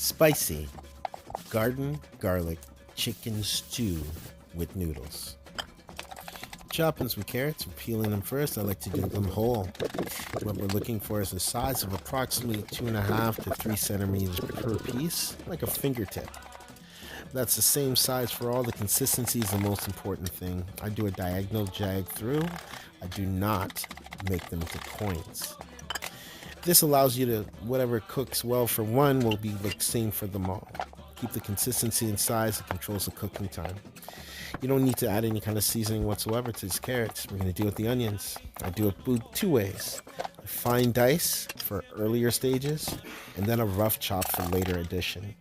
Spicy garden garlic chicken stew with noodles. Chopping some carrots and peeling them first. I like to do them whole. What we're looking for is a size of approximately 2.5 to 3 centimeters per piece, like a fingertip. That's the same size for all. The consistency is the most important thing. I do a diagonal jag through. I do not make them into coins. This allows you to, whatever cooks well for one will be the same for them all. Keep the consistency and size. It controls the cooking time. You don't need to add any kind of seasoning whatsoever to these carrots. We're going to deal with the onions. I do it two ways. A fine dice for earlier stages, and then a rough chop for later addition.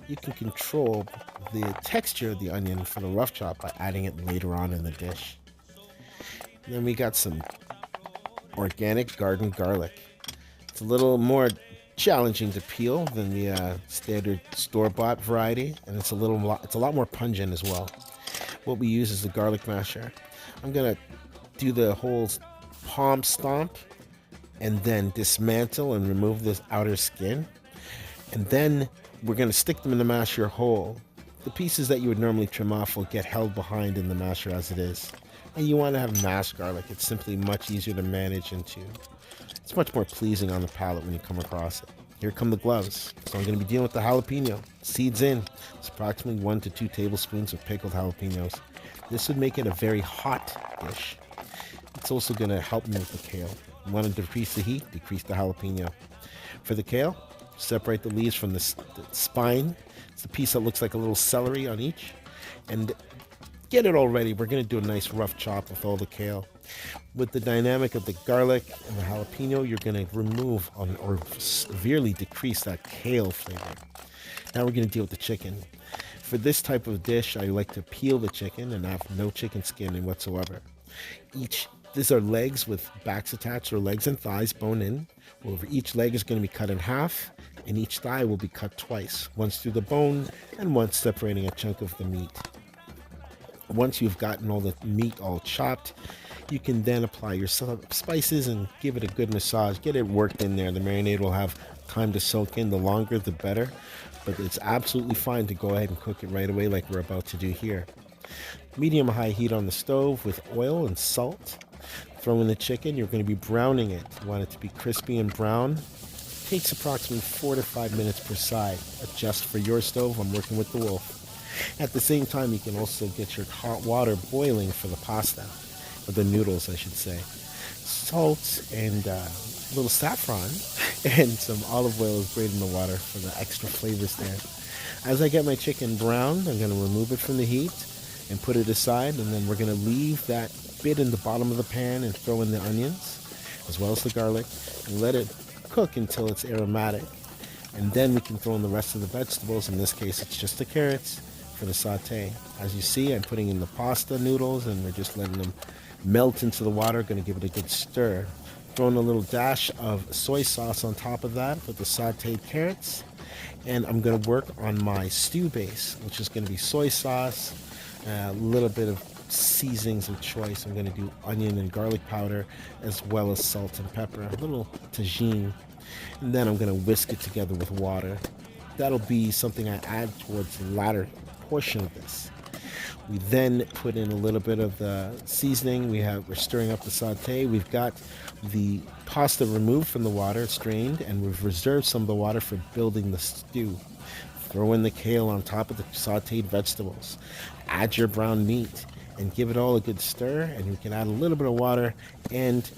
You can control the texture of the onion for the rough chop by adding it later on in the dish. And then we got some organic garden garlic. It's a little more challenging to peel than the standard store-bought variety, and it's a lot more pungent as well. What we use is the garlic masher. I'm gonna do the whole palm stomp and then dismantle and remove this outer skin, and then we're gonna stick them in the masher whole. The pieces that you would normally trim off will get held behind in the masher as it is, and you want to have mashed garlic. It's simply much easier to manage into. It's much more pleasing on the palate when you come across it. Here come the gloves. So I'm going to be dealing with the jalapeno. Seeds in. It's approximately 1 to 2 tablespoons of pickled jalapenos. This would make it a very hot dish. It's also going to help me with the kale. You want to decrease the heat, decrease the jalapeno. For the kale, separate the leaves from the spine. It's a piece that looks like a little celery on each. And get it all ready. We're going to do a nice rough chop with all the kale. With the dynamic of the garlic and the jalapeno, you're going to remove or severely decrease that kale flavor. Now we're going to deal with the chicken. For this type of dish, I like to peel the chicken and have no chicken skin in whatsoever. These are legs with backs attached, or legs and thighs bone in. Over each leg is going to be cut in half, and each thigh will be cut twice, once through the bone and once separating a chunk of the meat. Once you've gotten all the meat all chopped, you can then apply your spices and give it a good massage. Get it worked in there. The marinade will have time to soak in. The longer, the better. But it's absolutely fine to go ahead and cook it right away like we're about to do here. Medium-high heat on the stove with oil and salt. Throw in the chicken. You're going to be browning it. You want it to be crispy and brown. It takes approximately 4 to 5 minutes per side. Adjust for your stove. I'm working with the Wolf. At the same time, you can also get your hot water boiling for the pasta, or the noodles, I should say. Salt and a little saffron and some olive oil is great in the water for the extra flavors there. As I get my chicken browned, I'm going to remove it from the heat and put it aside, and then we're going to leave that bit in the bottom of the pan and throw in the onions, as well as the garlic, and let it cook until it's aromatic. And then we can throw in the rest of the vegetables. In this case, it's just the carrots for the saute. As you see, I'm putting in the pasta noodles, and we're just letting them melt into the water. Going to give it a good stir. Throwing a little dash of soy sauce on top of that with the sauteed carrots. And I'm going to work on my stew base, which is going to be soy sauce, a little bit of seasonings of choice. I'm going to do onion and garlic powder, as well as salt and pepper, a little tagine. And then I'm going to whisk it together with water. That'll be something I add towards the latter portion of this. We then put in a little bit of the seasoning. We're stirring up the saute. We've got the pasta removed from the water, strained, and we've reserved some of the water for building the stew. Throw in the kale on top of the sauteed vegetables. Add your brown meat and give it all a good stir, and you can add a little bit of water, and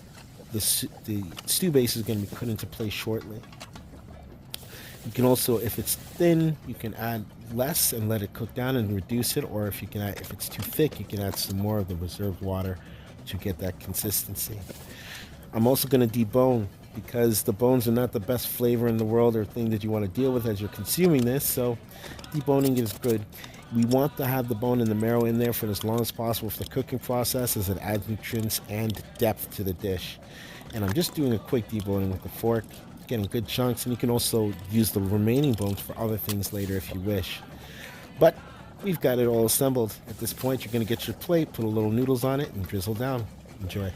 the stew base is going to be put into place shortly. You can also, if it's thin, you can add less and let it cook down and reduce it, or if it's too thick, you can add some more of the reserved water to get that consistency. I'm also going to debone, because the bones are not the best flavor in the world or thing that you want to deal with as you're consuming this, so deboning is good. We want to have the bone and the marrow in there for as long as possible for the cooking process, as it adds nutrients and depth to the dish. And I'm just doing a quick deboning with the fork, getting good chunks, and you can also use the remaining bones for other things later if you wish. But we've got it all assembled. At this point, you're going to get your plate, put a little noodles on it, and drizzle down. Enjoy.